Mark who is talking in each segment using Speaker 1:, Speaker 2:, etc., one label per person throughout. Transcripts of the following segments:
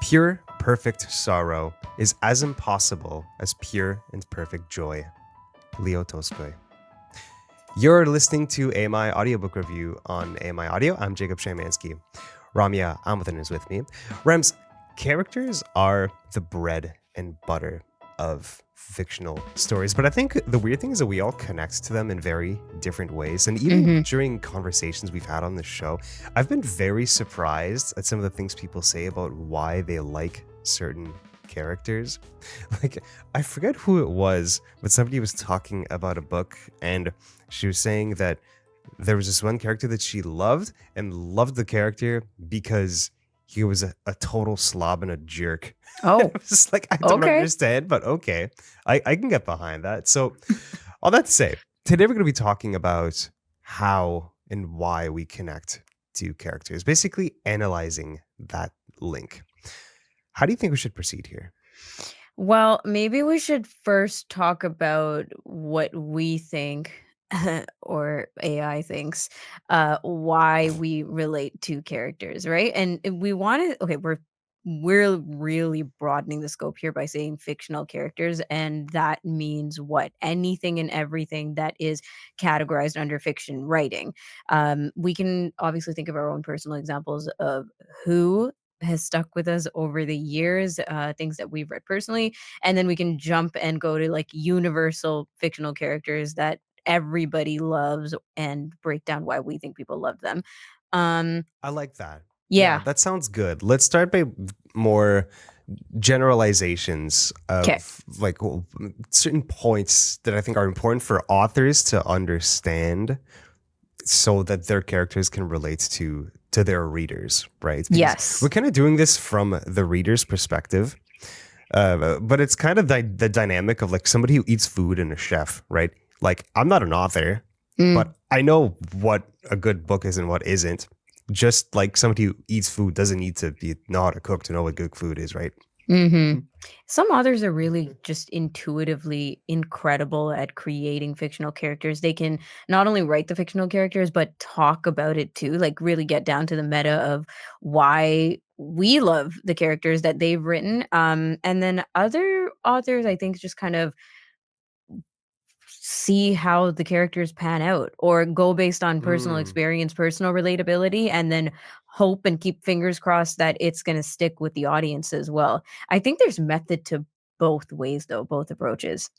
Speaker 1: Pure, perfect sorrow is as impossible as pure and perfect joy. Leo Tolstoy. You're listening to AMI Audiobook Review on AMI Audio. I'm Jacob Shamansky. Ramya Amuthan is with me. Rams, characters are the bread and butter of fictional stories, but I think the weird thing is that we all connect to them in very different ways. And even during conversations we've had on the show, I've been very surprised at some of the things people say about why they like certain characters. Like, I forget who it was, but somebody was talking about a book and she was saying that there was this one character that she loved and loved the character because he was a total slob and a jerk.
Speaker 2: Oh,
Speaker 1: It was just like, I don't understand, but okay. I can get behind that. So all that to say, today we're going to be talking about how and why we connect to characters, basically analyzing that link. How do you think we should proceed here?
Speaker 2: well, maybe we should first talk about what we think or AI thinks, why we relate to characters, right? And we want to, okay, we're really broadening the scope here by saying fictional characters, and that means what? Anything and everything that is categorized under fiction writing. We can obviously think of our own personal examples of who has stuck with us over the years, things that we've read personally, and then we can jump and go to like universal fictional characters that everybody loves and break down why we think people love them.
Speaker 1: I like that. Yeah,
Speaker 2: Yeah.
Speaker 1: that sounds good. Let's start by more generalizations
Speaker 2: Okay.
Speaker 1: of like certain points that I think are important for authors to understand so that their characters can relate to their readers, right? Because
Speaker 2: Yes.
Speaker 1: we're kind of doing this from the reader's perspective. But it's kind of the dynamic of like somebody who eats food and a chef, right? Like, I'm not an author, but I know what a good book is and what isn't. Just like somebody who eats food doesn't need to know how to cook to know what good food is, right?
Speaker 2: Some authors are really just intuitively incredible at creating fictional characters. They can not only write the fictional characters, but talk about it too, like really get down to the meta of why we love the characters that they've written. And then other authors, I think, just kind of see how the characters pan out or go based on personal
Speaker 1: Mm.
Speaker 2: experience, personal relatability, and then hope and keep fingers crossed that it's going to stick with the audience as well. I think there's method to both ways, though, both approaches.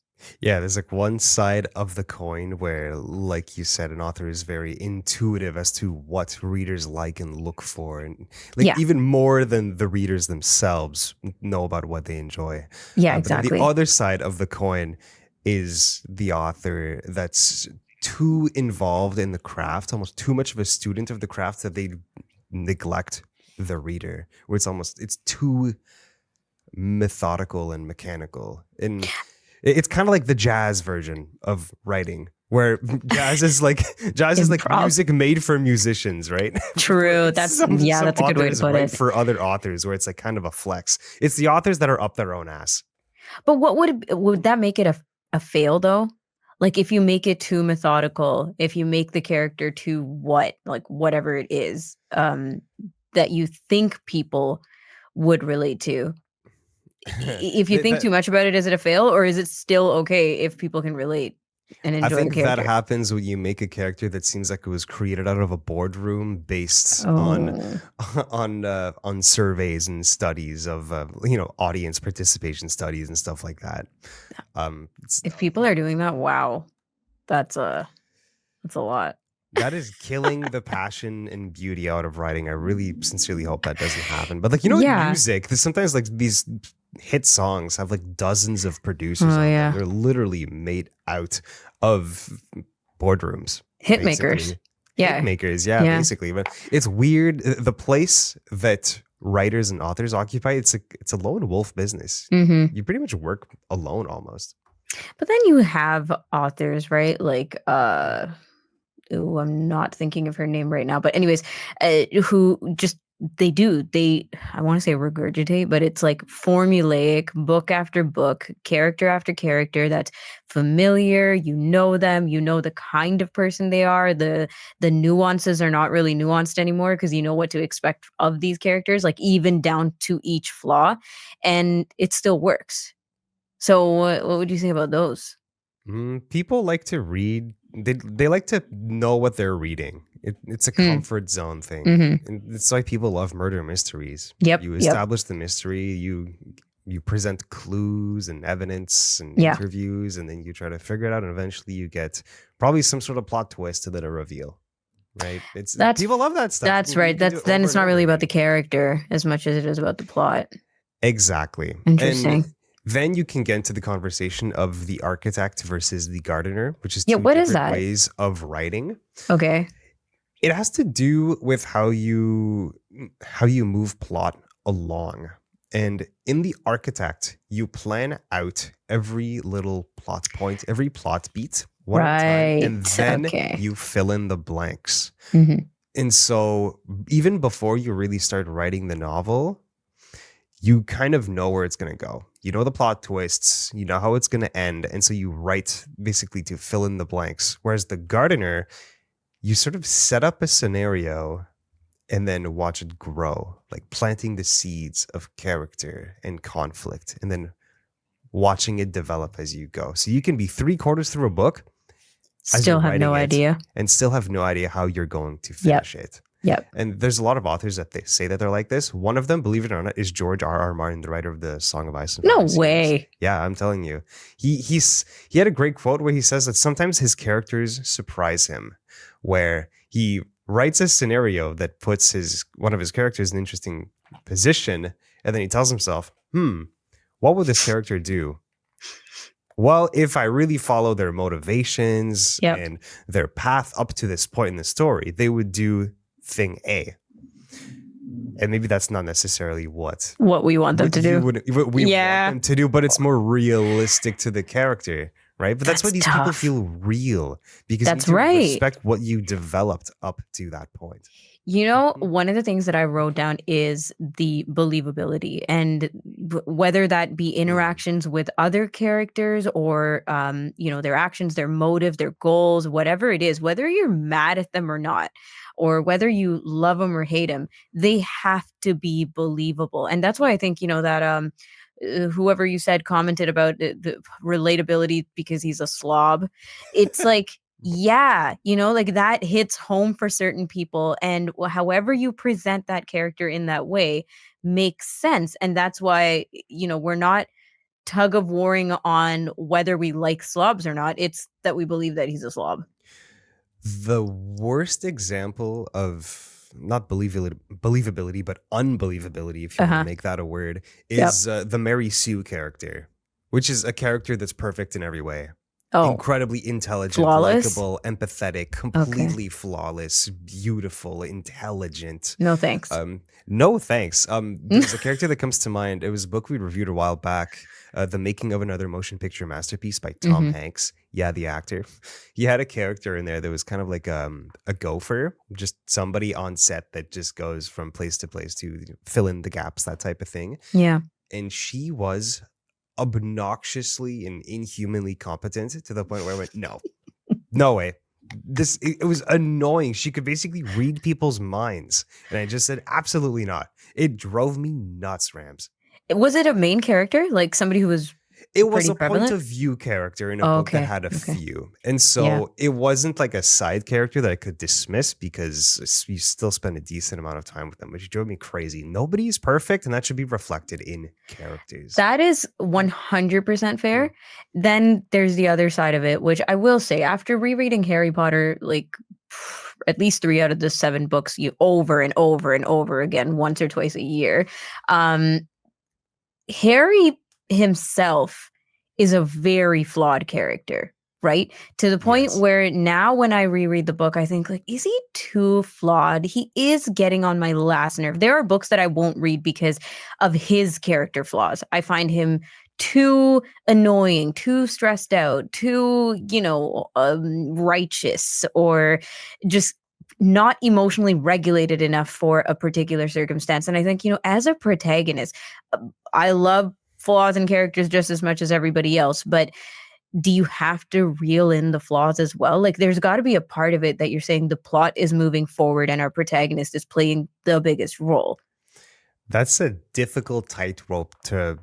Speaker 1: Yeah, there's like one side of the coin where, like you said, an author is very intuitive as to what readers like and look for, and like
Speaker 2: Yeah.
Speaker 1: even more than the readers themselves know about what they enjoy.
Speaker 2: Yeah,
Speaker 1: But then the
Speaker 2: exactly.
Speaker 1: other side of the coin is the author that's too involved in the craft, almost too much of a student of the craft that they neglect the reader, where it's too methodical and mechanical. And it's kind of like the jazz version of writing, where jazz is like
Speaker 2: Improv.
Speaker 1: music made for musicians, right?
Speaker 2: True. That's that's a good way to
Speaker 1: authors
Speaker 2: put
Speaker 1: write
Speaker 2: it.
Speaker 1: for other authors, where it's like kind of a flex. It's the authors that are up their own ass.
Speaker 2: But would that make it a fail though? Like if you make it too methodical, if you make the character too like whatever it is, that you think people would relate to. If you think too much about it, is it a fail or is it still okay if people can relate and
Speaker 1: I
Speaker 2: enjoy the
Speaker 1: think that
Speaker 2: character?
Speaker 1: happens when you make a character that seems like it was created out of a boardroom based on
Speaker 2: Oh,
Speaker 1: on surveys and studies of audience participation studies and stuff like that.
Speaker 2: if people are doing that, wow, that's a lot.
Speaker 1: That is killing the passion and beauty out of writing. I really sincerely hope that doesn't happen. But like, in
Speaker 2: Yeah.
Speaker 1: music, there's sometimes like these hit songs have like dozens of producers
Speaker 2: Oh
Speaker 1: on
Speaker 2: yeah,
Speaker 1: them. They're literally made out of boardrooms.
Speaker 2: hit
Speaker 1: Basically.
Speaker 2: makers.
Speaker 1: Hit
Speaker 2: Yeah,
Speaker 1: makers, yeah,
Speaker 2: Yeah.
Speaker 1: basically. But it's weird. The place that writers and authors occupy, it's a lone wolf business. You pretty much work alone almost.
Speaker 2: But then you have authors, right? Like ooh, I'm not thinking of her name right now. But anyways, who just they do. I want to say regurgitate, but it's like formulaic, book after book, character after character that's familiar. You know them, you know the kind of person they are. The nuances are not really nuanced anymore because you know what to expect of these characters, like even down to each flaw, and it still works. So what would you say about those?
Speaker 1: People like to read. They like to know what they're reading. It's a
Speaker 2: Hmm.
Speaker 1: comfort zone thing,
Speaker 2: Mm-hmm.
Speaker 1: and it's why people love murder mysteries.
Speaker 2: Yep.
Speaker 1: You
Speaker 2: Yep.
Speaker 1: establish the mystery. You present clues and evidence and
Speaker 2: Yeah.
Speaker 1: interviews, and then you try to figure it out, and eventually you get probably some sort of plot twist and then a reveal. Right? It's
Speaker 2: That's
Speaker 1: people love that stuff.
Speaker 2: that's
Speaker 1: You
Speaker 2: right.
Speaker 1: can do
Speaker 2: That's
Speaker 1: it
Speaker 2: then
Speaker 1: over
Speaker 2: it's
Speaker 1: and
Speaker 2: not
Speaker 1: over
Speaker 2: really about the
Speaker 1: again.
Speaker 2: character as much as it is about the plot.
Speaker 1: Exactly. And
Speaker 2: Interesting.
Speaker 1: then you can get into the conversation of the architect versus the gardener, which is
Speaker 2: Yeah,
Speaker 1: two
Speaker 2: what is
Speaker 1: different
Speaker 2: that?
Speaker 1: ways of writing.
Speaker 2: Okay.
Speaker 1: It has to do with how you move plot along. And in the architect, you plan out every little plot point, every plot beat one at a time, and
Speaker 2: Right.
Speaker 1: then
Speaker 2: Okay.
Speaker 1: you fill in the blanks.
Speaker 2: Mhm.
Speaker 1: And so even before you really start writing the novel, you kind of know where it's going to go. You know the plot twists, you know how it's going to end. And so you write basically to fill in the blanks. Whereas the gardener, you sort of set up a scenario and then watch it grow, like planting the seeds of character and conflict and then watching it develop as you go. So you can be 3/4 through a book as you're
Speaker 2: Still have
Speaker 1: writing
Speaker 2: no
Speaker 1: it
Speaker 2: idea.
Speaker 1: and still have no idea how you're going to
Speaker 2: Yep.
Speaker 1: finish it.
Speaker 2: Yep.
Speaker 1: And there's a lot of authors that they say that they're like this. One of them, believe it or not, is George R.R. Martin, the writer of the Song of Ice and
Speaker 2: No
Speaker 1: Fire series.
Speaker 2: way.
Speaker 1: Yeah, I'm telling you. He had a great quote where he says that sometimes his characters surprise him, where he writes a scenario that puts one of his characters in an interesting position, and then he tells himself, what would this character do? Well, if I really follow their motivations
Speaker 2: Yep.
Speaker 1: and their path up to this point in the story, they would do thing A. And maybe that's not necessarily what
Speaker 2: we want them to do.
Speaker 1: what we
Speaker 2: Yeah.
Speaker 1: want them to do, but it's more realistic to the character, right? But that's why
Speaker 2: That's
Speaker 1: these people
Speaker 2: tough.
Speaker 1: feel real, because
Speaker 2: That's
Speaker 1: you need to
Speaker 2: right.
Speaker 1: respect what you developed up to that point.
Speaker 2: You know,
Speaker 1: Mhm.
Speaker 2: one of the things that I wrote down is the believability, and whether that be interactions with other characters or, their actions, their motive, their goals, whatever it is, whether you're mad at them or not, or whether you love them or hate them, they have to be believable. And that's why I think, that whoever you said commented about the relatability because he's a slob. It's like, yeah, like that hits home for certain people. And however you present that character in that way makes sense. And that's why, we're not tug of warring on whether we like slobs or not. It's that we believe that he's a slob.
Speaker 1: The worst example of not believability, but unbelievability, if you want
Speaker 2: Uh-huh.
Speaker 1: to make that a word,
Speaker 2: Yep.
Speaker 1: is the Mary Sue character, which is a character that's perfect in every way.
Speaker 2: Oh,
Speaker 1: Incredibly intelligent,
Speaker 2: flawless?
Speaker 1: likable, empathetic, completely flawless, beautiful, intelligent.
Speaker 2: No thanks.
Speaker 1: No thanks. There's a character that comes to mind. It was a book we reviewed a while back, The Making of Another Motion Picture Masterpiece by Tom Hanks. Yeah, the actor. He had a character in there that was kind of like a gopher, just somebody on set that just goes from place to place to fill in the gaps, that type of thing.
Speaker 2: Yeah.
Speaker 1: And she was obnoxiously and inhumanly competent to the point where I went, no way. It was annoying. She could basically read people's minds. And I just said, absolutely not. It drove me nuts, Rams.
Speaker 2: Was it a main character? Like somebody who was
Speaker 1: It was
Speaker 2: pretty
Speaker 1: a
Speaker 2: prevalent?
Speaker 1: point of view character in a book that
Speaker 2: Okay,
Speaker 1: had a
Speaker 2: okay.
Speaker 1: few. And so it wasn't like a side character that I could dismiss because you still spend a decent amount of time with them, which drove me crazy. Nobody is perfect, and that should be reflected in characters.
Speaker 2: That is 100% fair. Then there's the other side of it, which I will say, after rereading Harry Potter, like at least 3 out of the 7 books, you over and over and over again, once or twice a year. Harry himself is a very flawed character, right? To the point
Speaker 1: Yes.
Speaker 2: where now when I reread the book, I think like, is he too flawed? He is getting on my last nerve. There are books that I won't read because of his character flaws. I find him too annoying, too stressed out, too, righteous, or just not emotionally regulated enough for a particular circumstance. And I think, as a protagonist, I love flaws in characters just as much as everybody else, but do you have to reel in the flaws as well? Like, there's got to be a part of it that you're saying the plot is moving forward and our protagonist is playing the biggest role.
Speaker 1: That's a difficult tightrope to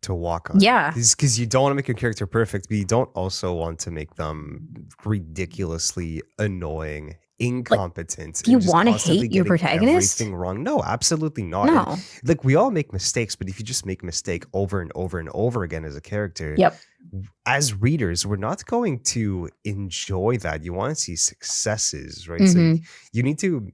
Speaker 1: walk on.
Speaker 2: Yeah.
Speaker 1: Because you don't want to make your character perfect, but you don't also want to make them ridiculously annoying, incompetent.
Speaker 2: Do you
Speaker 1: and just
Speaker 2: want to
Speaker 1: constantly
Speaker 2: hate your
Speaker 1: getting
Speaker 2: protagonist?
Speaker 1: everything wrong. No, absolutely not.
Speaker 2: No.
Speaker 1: And, like, we all make mistakes, but if you just make a mistake over and over and over again as a character,
Speaker 2: Yep.
Speaker 1: as readers, we're not going to enjoy that. You want to see successes, right? So you need to,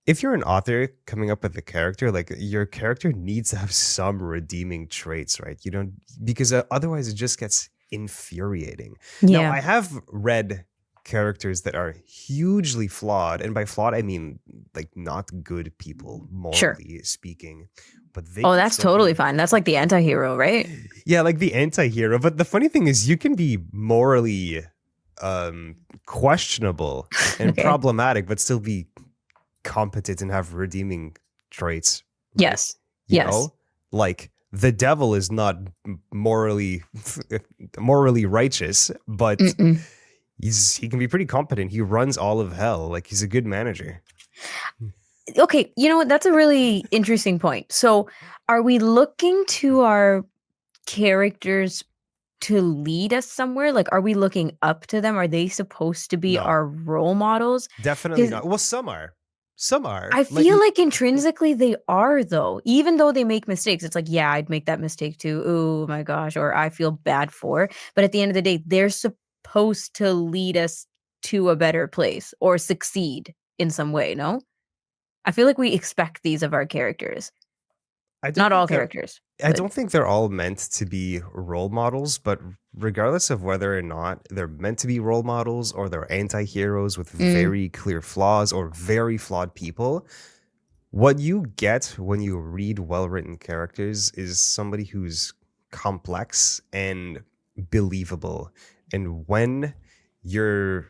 Speaker 1: if you're an author coming up with a character, like, your character needs to have some redeeming traits, right? You don't, because otherwise it just gets infuriating. Now,
Speaker 2: Yeah.
Speaker 1: I have read characters that are hugely flawed, and by flawed I mean like not good people, morally speaking. But they
Speaker 2: Oh,
Speaker 1: can
Speaker 2: that's
Speaker 1: still
Speaker 2: totally
Speaker 1: be,
Speaker 2: fine. That's like the anti-hero, right?
Speaker 1: yeah, like the anti-hero. But the funny thing is, you can be morally questionable and
Speaker 2: Okay.
Speaker 1: problematic, but still be competent and have redeeming traits. Right?
Speaker 2: Yes.
Speaker 1: You
Speaker 2: Yes.
Speaker 1: know? Like, the devil is not morally righteous, but he can be pretty competent. He runs all of hell. Like, he's a good manager.
Speaker 2: Okay, you know what? That's a really interesting point. So, are we looking to our characters to lead us somewhere? Like, are we looking up to them? Are they supposed to be
Speaker 1: No.
Speaker 2: our role models?
Speaker 1: Definitely
Speaker 2: 'Cause
Speaker 1: not. Well, some are. Some are.
Speaker 2: I feel like intrinsically they are, though. Even though they make mistakes, it's like, yeah, I'd make that mistake too. Oh my gosh, or I feel bad for. But at the end of the day, they're supposed to lead us to a better place or succeed in some way, no? I feel like we expect these of our characters.
Speaker 1: I don't
Speaker 2: Not all
Speaker 1: think they're-
Speaker 2: characters.
Speaker 1: I
Speaker 2: but-
Speaker 1: don't think they're all meant to be role models, but regardless of whether or not they're meant to be role models or they're anti-heroes with very clear flaws or very flawed people, what you get when you read well-written characters is somebody who's complex and believable. And when you're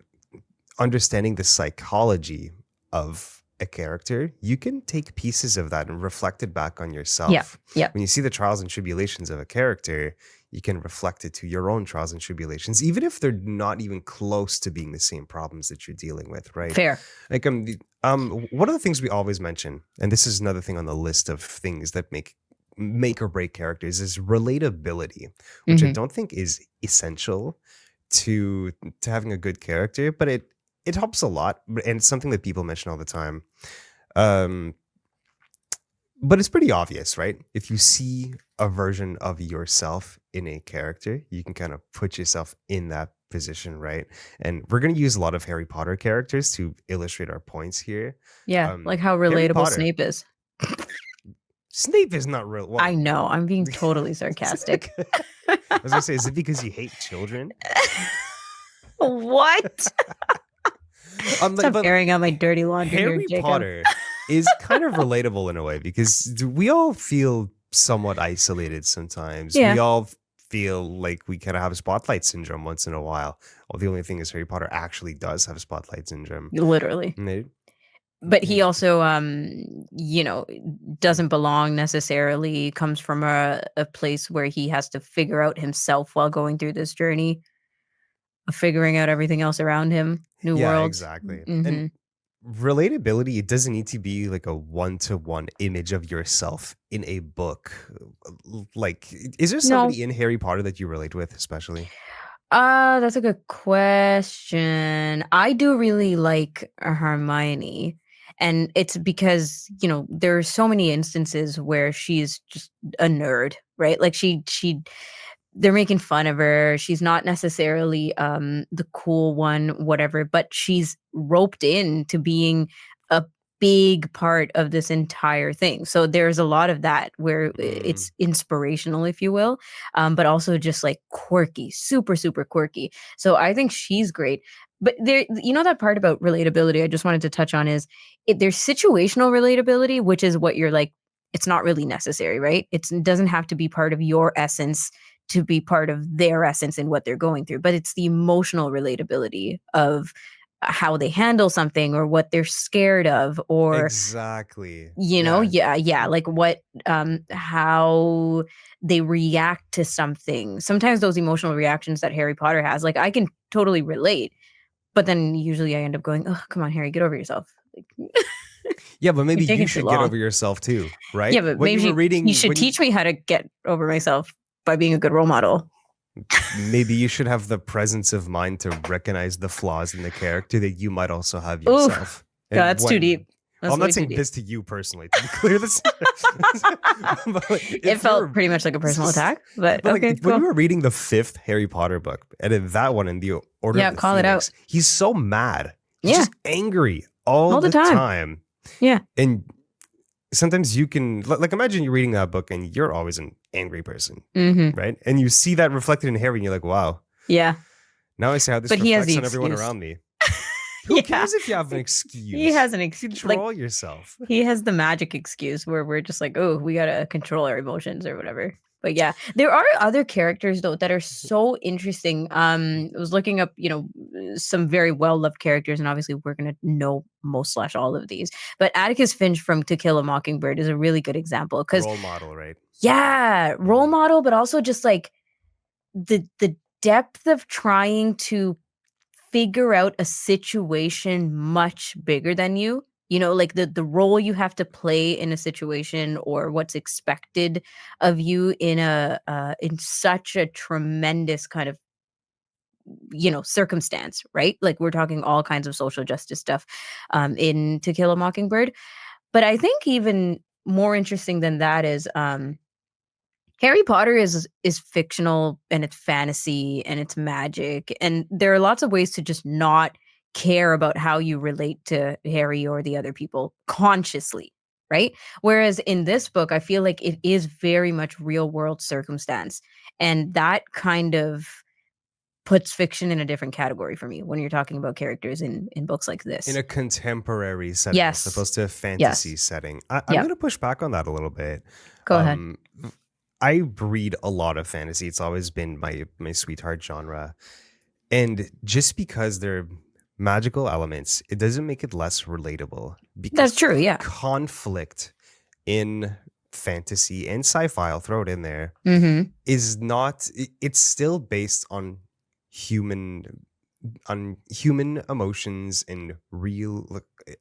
Speaker 1: understanding the psychology of a character, you can take pieces of that and reflect it back on yourself.
Speaker 2: Yeah.
Speaker 1: When you see the trials and tribulations of a character, you can reflect it to your own trials and tribulations, even if they're not even close to being the same problems that you're dealing with, right?
Speaker 2: Fair.
Speaker 1: Like, one of the things we always mention, and this is another thing on the list of things that make or break characters, is relatability, which I don't think is essential to having a good character, but it helps a lot, and it's something that people mention all the time. But it's pretty obvious, right? If you see a version of yourself in a character, you can kind of put yourself in that position, right? And we're going to use a lot of Harry Potter characters to illustrate our points here.
Speaker 2: Yeah. Like how
Speaker 1: Harry
Speaker 2: relatable
Speaker 1: Potter.
Speaker 2: Snape is.
Speaker 1: Snape is not real. Well,
Speaker 2: I know. I'm being totally sarcastic.
Speaker 1: I was going to say, is it because you hate children?
Speaker 2: What? Stop
Speaker 1: but
Speaker 2: airing out my dirty laundry here,
Speaker 1: Harry
Speaker 2: Jacob.
Speaker 1: Potter is kind of relatable in a way, because we all feel somewhat isolated sometimes.
Speaker 2: Yeah.
Speaker 1: We all feel like we kind of have spotlight syndrome once in a while. Well, the only thing is Harry Potter actually does have spotlight syndrome.
Speaker 2: Literally.
Speaker 1: Maybe.
Speaker 2: But he also, doesn't belong necessarily, comes from a place where he has to figure out himself while going through this journey of figuring out everything else around him. New
Speaker 1: Yeah,
Speaker 2: world.
Speaker 1: exactly.
Speaker 2: Mhm.
Speaker 1: And relatability, it doesn't need to be like a one-to-one image of yourself in a book. Like, is there somebody in Harry Potter that you relate with, especially?
Speaker 2: That's a good question. I do really like Hermione. And it's because, there are so many instances where she's just a nerd, right? Like they're making fun of her. She's not necessarily the cool one, whatever, but she's roped in to being a big part of this entire thing. So there's a lot of that where it's inspirational, if you will, but also just like quirky, super, super quirky. So I think she's great. But there, that part about relatability I just wanted to touch on is there's situational relatability, which is what you're like, it's not really necessary, right? It doesn't have to be part of your essence to be part of their essence in what they're going through, but it's the emotional relatability of how they handle something or what they're scared of or
Speaker 1: Exactly. Yeah.
Speaker 2: yeah, like what how they react to something. Sometimes those emotional reactions that Harry Potter has, like I can totally relate, but then usually I end up going, "Oh, come on, Harry, get over yourself. Like
Speaker 1: Yeah, but
Speaker 2: you're
Speaker 1: maybe you
Speaker 2: taking too
Speaker 1: should get
Speaker 2: long."
Speaker 1: over yourself too, right?
Speaker 2: Yeah, but
Speaker 1: When you were
Speaker 2: maybe you
Speaker 1: reading,
Speaker 2: should
Speaker 1: when you
Speaker 2: teach me how to get over myself by being a good role model.
Speaker 1: maybe you should have the presence of mind to recognize the flaws in the character that you might also have
Speaker 2: Ooh,
Speaker 1: yourself.
Speaker 2: God,
Speaker 1: And
Speaker 2: that's too
Speaker 1: when
Speaker 2: deep.
Speaker 1: well,
Speaker 2: That's
Speaker 1: I'm not
Speaker 2: way too
Speaker 1: saying
Speaker 2: deep.
Speaker 1: this to you personally, to be clear. This, but like,
Speaker 2: It
Speaker 1: if
Speaker 2: felt
Speaker 1: you're,
Speaker 2: pretty much like a personal attack, but
Speaker 1: but like
Speaker 2: okay,
Speaker 1: when
Speaker 2: cool.
Speaker 1: you were reading the fifth Harry Potter book, and in that one, in the Order
Speaker 2: Yeah,
Speaker 1: of the
Speaker 2: call it out.
Speaker 1: Phoenix, he's so mad. He's
Speaker 2: Yeah,
Speaker 1: just angry all
Speaker 2: all the
Speaker 1: the
Speaker 2: time.
Speaker 1: time,
Speaker 2: Yeah.
Speaker 1: and sometimes you can like imagine you're reading that book and you're always an angry person,
Speaker 2: Mhm.
Speaker 1: right? And you see that reflected in Harry, and you're like, wow.
Speaker 2: Yeah.
Speaker 1: Now I see how this
Speaker 2: But he has the
Speaker 1: reflects on everyone
Speaker 2: excuse.
Speaker 1: around me. Who
Speaker 2: Yeah.
Speaker 1: cares if you have an
Speaker 2: He
Speaker 1: excuse?
Speaker 2: has an like,
Speaker 1: Control yourself.
Speaker 2: he has the magic excuse where we're just like, "Oh, we gotta control our emotions," or whatever. But yeah, there are other characters though that are so interesting. I was looking up, some very well-loved characters, and obviously we're gonna know most slash all of these. But Atticus Finch from To Kill a Mockingbird is a really good example because
Speaker 1: Role model, right?
Speaker 2: yeah, role
Speaker 1: Mhm.
Speaker 2: model, but also just like the depth of trying to figure out a situation much bigger than you. Like the role you have to play in a situation or what's expected of you in such a tremendous kind of circumstance, right? Like we're talking all kinds of social justice stuff in To Kill a Mockingbird. But I think even more interesting than that is Harry Potter is fictional and it's fantasy and it's magic, and there are lots of ways to just not care about how you relate to Harry or the other people consciously, right? Whereas in this book, I feel like it is very much real world circumstance, and that kind of puts fiction in a different category for me when you're talking about characters in books like
Speaker 1: In
Speaker 2: this.
Speaker 1: a contemporary setting as
Speaker 2: Yes.
Speaker 1: opposed to a fantasy
Speaker 2: Yes.
Speaker 1: setting. I'm
Speaker 2: Yep.
Speaker 1: going to push back on that a little bit.
Speaker 2: Go ahead.
Speaker 1: Um, I read a lot of fantasy. It's always been my sweetheart genre. And just because they're magical elements, it doesn't make it less relatable
Speaker 2: That's
Speaker 1: because
Speaker 2: true. Yeah.
Speaker 1: conflict in fantasy and sci-fi, I'll throw it in there,
Speaker 2: Mhm.
Speaker 1: is not it's still based human on human emotions and real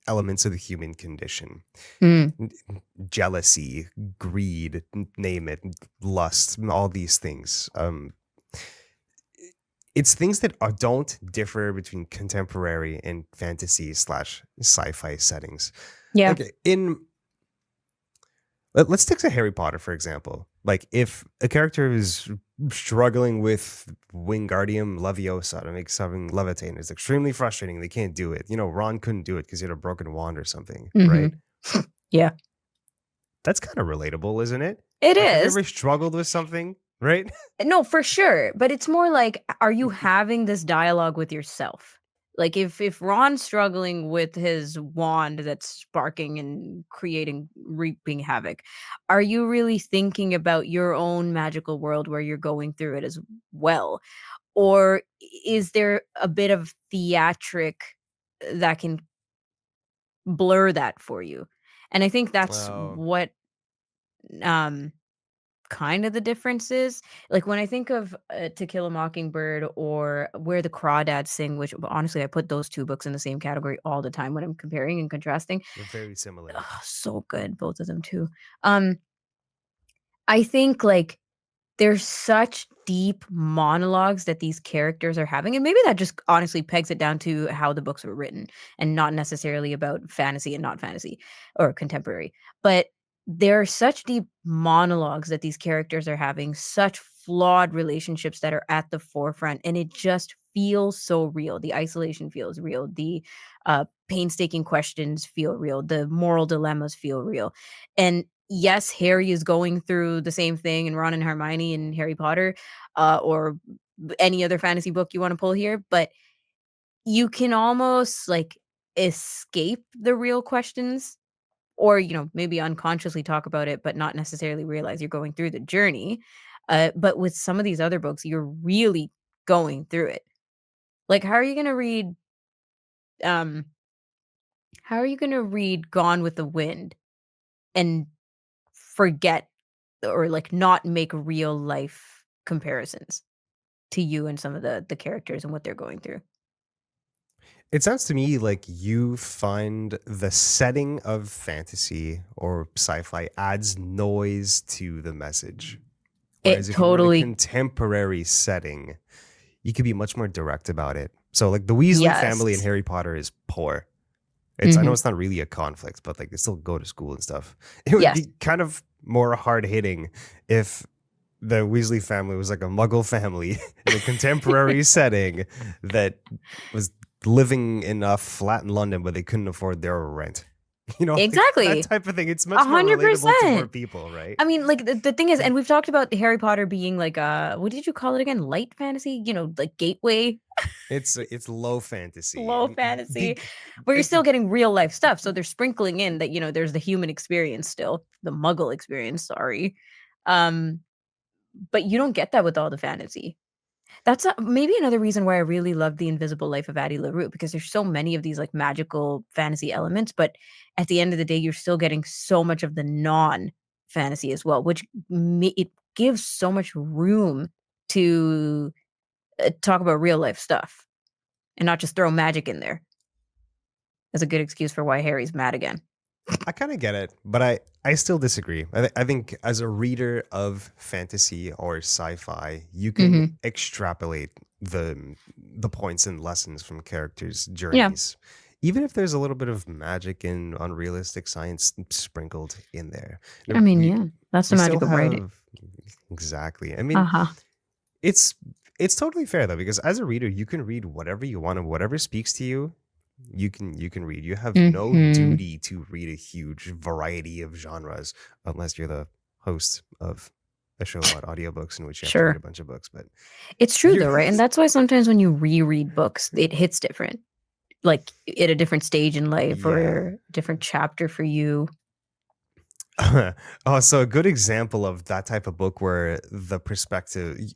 Speaker 1: elements of the human condition.
Speaker 2: Mm.
Speaker 1: N- Jealousy, greed, name it, lust, all these things. It's things that don't differ between contemporary and fantasy slash sci-fi settings.
Speaker 2: Yeah.
Speaker 1: Like let's take a Harry Potter for example. Like if a character is struggling with Wingardium Leviosa to make something levitate, and it's extremely frustrating. They can't do it. Ron couldn't do it because he had a broken wand or something, right?
Speaker 2: Mhm. Yeah.
Speaker 1: That's kind of relatable, isn't it?
Speaker 2: It
Speaker 1: Like, have you
Speaker 2: is.
Speaker 1: ever struggled with something, right?
Speaker 2: No, for sure, but it's more like, are you having this dialogue with yourself? Like, if Ron's struggling with his wand that's sparking and creating reaping havoc, are you really thinking about your own magical world where you're going through it as well? Or is there a bit of theatric that can blur that for you? And I think that's
Speaker 1: Oh,
Speaker 2: what, um kind of the difference is, like, when I think of, To Kill a Mockingbird or Where the Crawdads Sing, which honestly, I put those 2 books in the same category all the time when I'm comparing and contrasting.
Speaker 1: they're very similar.
Speaker 2: Ugh, so good, both of them too. Um, I think, like, there's such deep monologues that these characters are having, and maybe that just honestly pegs it down to how the books were written and not necessarily about fantasy and not fantasy or contemporary. But there are such deep monologues that these characters are having, such flawed relationships that are at the forefront, and it just feels so real. The isolation feels real. The painstaking questions feel real. The moral dilemmas feel real. And yes, Harry is going through the same thing, and Ron and Hermione and Harry Potter, or any other fantasy book you wanna pull here, but you can almost, like, escape the real questions or, maybe unconsciously talk about it, but not necessarily realize you're going through the journey. But with some of these other books, you're really going through it. Like, how are you gonna read Um, how are you gonna read Gone with the Wind and forget or, like, not make real life comparisons to you and some of the characters and what they're going through?
Speaker 1: It sounds to me like you find the setting of fantasy or sci-fi adds noise to the message.
Speaker 2: It
Speaker 1: Whereas if you were in a
Speaker 2: totally
Speaker 1: contemporary setting, you could be much more direct about it. So like the Weasley family in
Speaker 2: Yes.
Speaker 1: Harry Potter is poor. I know
Speaker 2: Mhm.
Speaker 1: it's not really a conflict, but like they still go to school and stuff. It would
Speaker 2: Yes.
Speaker 1: be kind of more hard hitting if the Weasley family was like a Muggle family in a contemporary setting that was living in a flat in London, but they couldn't afford their rent. Like that
Speaker 2: Exactly.
Speaker 1: type of thing. It's much more relatable to more
Speaker 2: 100%.
Speaker 1: people, right?
Speaker 2: I mean, like, the thing is and we've talked about Harry Potter being like a what did you call it again? Light fantasy? Like, gateway
Speaker 1: It's low fantasy.
Speaker 2: low fantasy,
Speaker 1: Be,
Speaker 2: where you're
Speaker 1: it,
Speaker 2: still getting real life stuff, so they're sprinkling in that, there's the human experience still, the Muggle experience, sorry. Um, but you don't get that with all the fantasy. That's maybe another reason why I really love The Invisible Life of Addie LaRue because there's so many of these, like, magical fantasy elements, but at the end of the day, you're still getting so much of the non-fantasy as well, which it gives so much room to, talk about real life stuff and not just throw magic in there as a good excuse for why Harry's mad again.
Speaker 1: I kind of get it, but I still disagree. I think as a reader of fantasy or sci-fi, you can
Speaker 2: Mhm.
Speaker 1: extrapolate the points and lessons from characters'
Speaker 2: Yeah.
Speaker 1: journeys, even if there's a little bit of magic and unrealistic science sprinkled in there.
Speaker 2: I
Speaker 1: Now,
Speaker 2: mean,
Speaker 1: We
Speaker 2: yeah, that's the
Speaker 1: we still
Speaker 2: magic of writing.
Speaker 1: have exactly. I mean,
Speaker 2: Uh-huh.
Speaker 1: it's it's totally fair though because as a reader, you can read whatever you want and whatever speaks to you. You can read. You have no
Speaker 2: Mhm.
Speaker 1: duty to read a huge variety of genres unless you're the host of a show about audiobooks in which you have to read a
Speaker 2: Sure.
Speaker 1: bunch of books. But
Speaker 2: It's true
Speaker 1: you
Speaker 2: though, right? And that's why sometimes when you reread books, it hits different. Like, at a different stage in life
Speaker 1: yeah.
Speaker 2: or different chapter for you.
Speaker 1: Oh, so a good example of that type of book where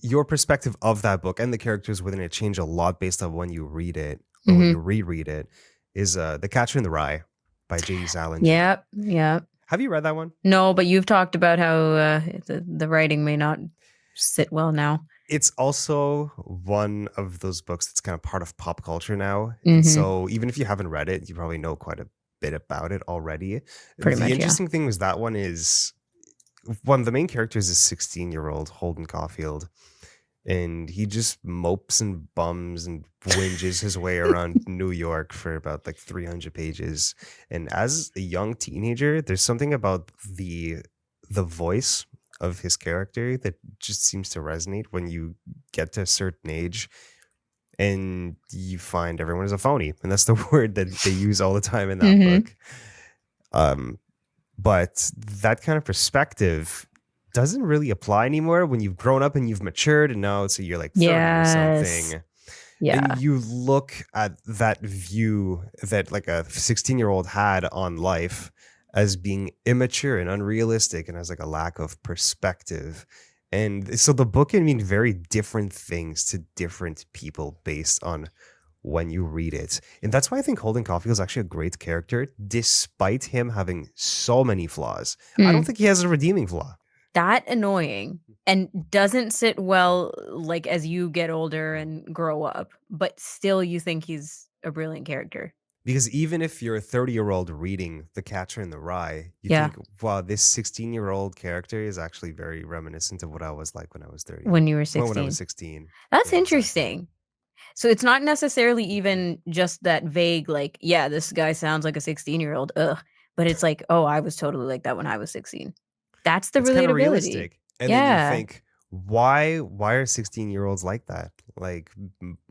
Speaker 1: your perspective of that book and the characters within it change a lot based on when you read it or when you
Speaker 2: Mhm.
Speaker 1: reread it is The Catcher in the Rye by J.D. Salinger.
Speaker 2: Yep, yep.
Speaker 1: Have you read that one?
Speaker 2: No, but you've talked about how, the writing may not sit well now.
Speaker 1: It's also one of those books that's kind of part of pop culture now. And
Speaker 2: Mhm.
Speaker 1: so even if you haven't read it, you probably know quite a bit about it already.
Speaker 2: Pretty
Speaker 1: The
Speaker 2: much, yeah.
Speaker 1: interesting thing was that one is one of the main characters is 16-year-old Holden Caulfield. And he just mopes and bums and whinges his way around New York for about like 300 pages. And as a young teenager, there's something about the voice of his character that just seems to resonate when you get to a certain age and you find everyone is a phony. And that's the word that they use all the time in that
Speaker 2: Mhm.
Speaker 1: book. Um, but that kind of perspective doesn't really apply anymore when you've grown up and you've matured and now so you're like 30 or
Speaker 2: Yes.
Speaker 1: something and
Speaker 2: Yeah.
Speaker 1: you look at that view that like a 16-year-old had on life as being immature and unrealistic and as like a lack of perspective. And so the book can mean very different things to different people based on when you read it. And that's why I think Holden Caulfield is actually a great character, despite him having so many flaws. I don't
Speaker 2: Mm.
Speaker 1: think he has a redeeming flaw.
Speaker 2: That annoying and doesn't sit well, like, as you get older and grow up, but still you think he's a brilliant character.
Speaker 1: Because even if you're a 30-year-old reading The Catcher in the Rye, you
Speaker 2: Yeah,
Speaker 1: think, wow, this 16-year-old character is actually very reminiscent of what I was like when I was 30.
Speaker 2: when you were
Speaker 1: When I was
Speaker 2: 16.
Speaker 1: 16.
Speaker 2: That's
Speaker 1: Yeah, exactly.
Speaker 2: interesting. So it's not necessarily even just that vague, like, yeah, this guy sounds like a 16-year-old, ugh, but it's like, oh, I was totally like that when I was 16. That's the
Speaker 1: It's kind of
Speaker 2: relatability.
Speaker 1: realistic. And then you
Speaker 2: Yeah.
Speaker 1: think, why are 16-year-olds like that? Like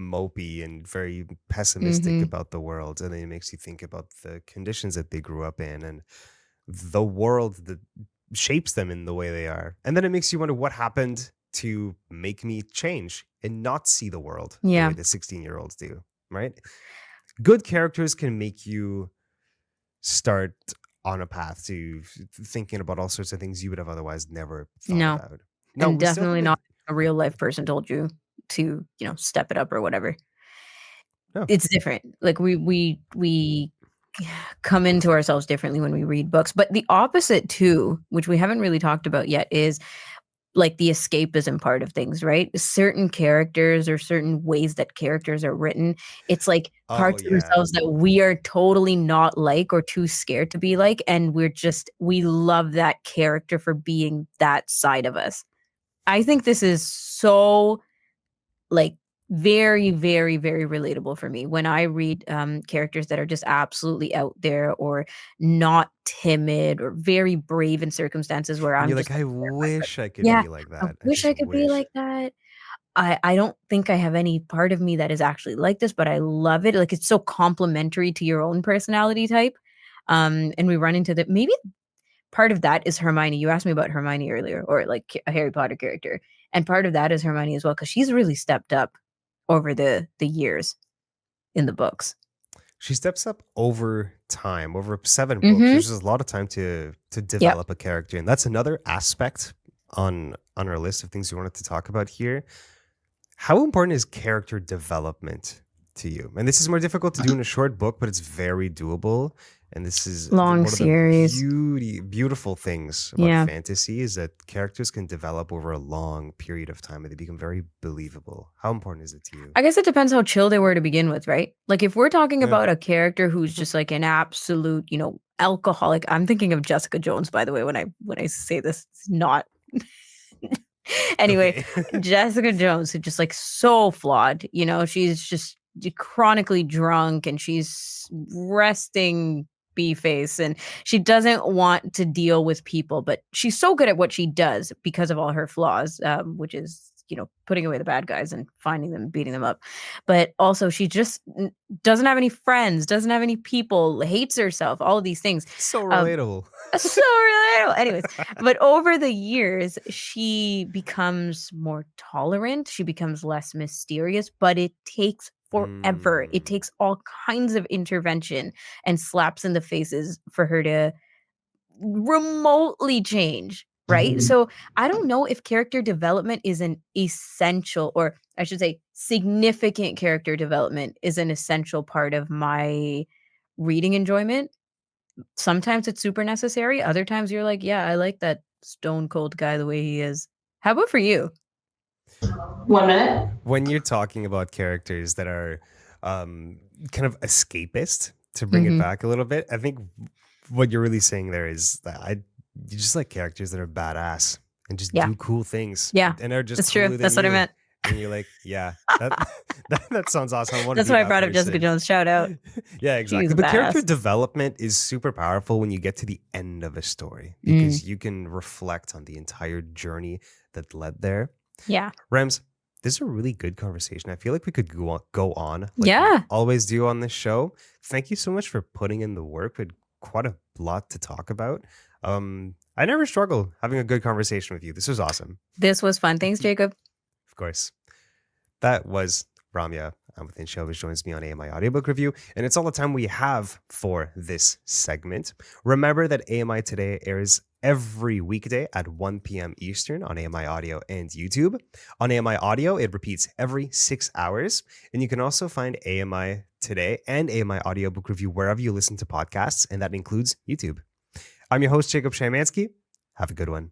Speaker 1: mopey and very pessimistic
Speaker 2: Mhm.
Speaker 1: about the world. And then it makes you think about the conditions that they grew up in and the world that shapes them in the way they are. And then it makes you wonder what happened to make me change and not see the world the way
Speaker 2: Yeah.
Speaker 1: the 16-year-olds do, right? Good characters can make you start on a path to thinking about all sorts of things you would have otherwise never thought
Speaker 2: No.
Speaker 1: about. Now,
Speaker 2: And
Speaker 1: we still
Speaker 2: definitely
Speaker 1: have a
Speaker 2: not a real life person told you to, step it up or whatever.
Speaker 1: No.
Speaker 2: It's different. Like we come into ourselves differently when we read books. But the opposite too, which we haven't really talked about yet, is like the escapism part of things, right? Certain characters or certain ways that characters are written, it's like
Speaker 1: Oh
Speaker 2: parts of
Speaker 1: yeah.
Speaker 2: ourselves that we are totally not like or too scared to be like, and we love that character for being that side of us. I think this is so like very, very, very relatable for me when I read characters that are just absolutely out there or not timid or very brave in circumstances where
Speaker 1: And
Speaker 2: I'm
Speaker 1: you're like,
Speaker 2: just like
Speaker 1: I
Speaker 2: terrified. But
Speaker 1: wish I could
Speaker 2: yeah,
Speaker 1: be like
Speaker 2: I
Speaker 1: that. I
Speaker 2: wish
Speaker 1: just
Speaker 2: I could be
Speaker 1: wish.
Speaker 2: like that. I don't think I have any part of me that is actually like this, but I love it. Like it's so complementary to your own personality type. And we run into that. Maybe part of that is Hermione. You asked me about Hermione earlier, or like a Harry Potter character, and part of that is Hermione as well because she's really stepped up over the years in the books.
Speaker 1: She steps up over time, over 7 books.
Speaker 2: Mhm.
Speaker 1: There's just a lot of time to
Speaker 2: Yep.
Speaker 1: develop a character, and that's another aspect on our list of things we wanted to talk about here. How important is character development to you? And this is more difficult to do in a short book, but it's very doable. And this is
Speaker 2: Long
Speaker 1: one of the
Speaker 2: series.
Speaker 1: beautiful things about
Speaker 2: Yeah.
Speaker 1: fantasy is that characters can develop over a long period of time and they become very believable. How important is it to you?
Speaker 2: I guess it depends how chill they were to begin with, right? Like, if we're talking
Speaker 1: Yeah.
Speaker 2: about a character who's just like an absolute, alcoholic. I'm thinking of Jessica Jones, by the way, when I say this. It's not anyway,
Speaker 1: Okay.
Speaker 2: Jessica Jones, who's just like so flawed, she's just chronically drunk and she's resting B face and she doesn't want to deal with people, but she's so good at what she does because of all her flaws, which is, putting away the bad guys and finding them, beating them up. But also, she just doesn't have any friends, doesn't have any people, hates herself, all of these things.
Speaker 1: So
Speaker 2: Um,
Speaker 1: relatable.
Speaker 2: so relatable. Anyways, but over the years, she becomes more tolerant. She becomes less mysterious, but it takes forever. It
Speaker 1: Mm.
Speaker 2: takes all kinds of intervention and slaps in the faces for her to remotely change. Right. So I don't know if character development is an essential, or I should say, significant character development is an essential part of my reading enjoyment. Sometimes it's super necessary, other times you're like, "Yeah, I like that stone cold guy the way he is." How about for you?
Speaker 3: 1 minute.
Speaker 1: When you're talking about characters that are um, kind of escapist, to bring it
Speaker 2: Mhm.
Speaker 1: back a little bit, I think what you're really saying there is that you just like characters that are badass and just
Speaker 2: Yeah.
Speaker 1: do cool things
Speaker 2: Yeah.
Speaker 1: and are just
Speaker 2: That's true.
Speaker 1: cooler than
Speaker 2: That's what I
Speaker 1: you.
Speaker 2: meant.
Speaker 1: And you're like, yeah, that that sounds awesome. I want to
Speaker 2: That's
Speaker 1: be
Speaker 2: why I
Speaker 1: that
Speaker 2: brought up Jessica
Speaker 1: person.
Speaker 2: Jones, shout out.
Speaker 1: Yeah,
Speaker 2: She's
Speaker 1: exactly.
Speaker 2: a
Speaker 1: But character
Speaker 2: badass.
Speaker 1: development is super powerful when you get to the end of a story
Speaker 2: Mm,
Speaker 1: because you can reflect on the entire journey that led there.
Speaker 2: yeah.
Speaker 1: Rams, this is a really good conversation. I feel like we could go on like we
Speaker 2: Yeah.
Speaker 1: always do on this show. Thank you so much for putting in the work. We had quite a lot to talk about. I never struggle having a good conversation with you. This was awesome.
Speaker 2: This was fun. Thanks, Jacob.
Speaker 1: Of course. That was Ramya within show, which joins me on AMI Audiobook Review. And it's all the time we have for this segment. Remember that AMI Today airs every weekday at 1 p.m. Eastern on AMI Audio and YouTube. On AMI Audio, it repeats every 6 hours. And you can also find AMI Today and AMI Audiobook Review wherever you listen to podcasts, and that includes YouTube. I'm your host, Jacob Szymanski. Have a good one.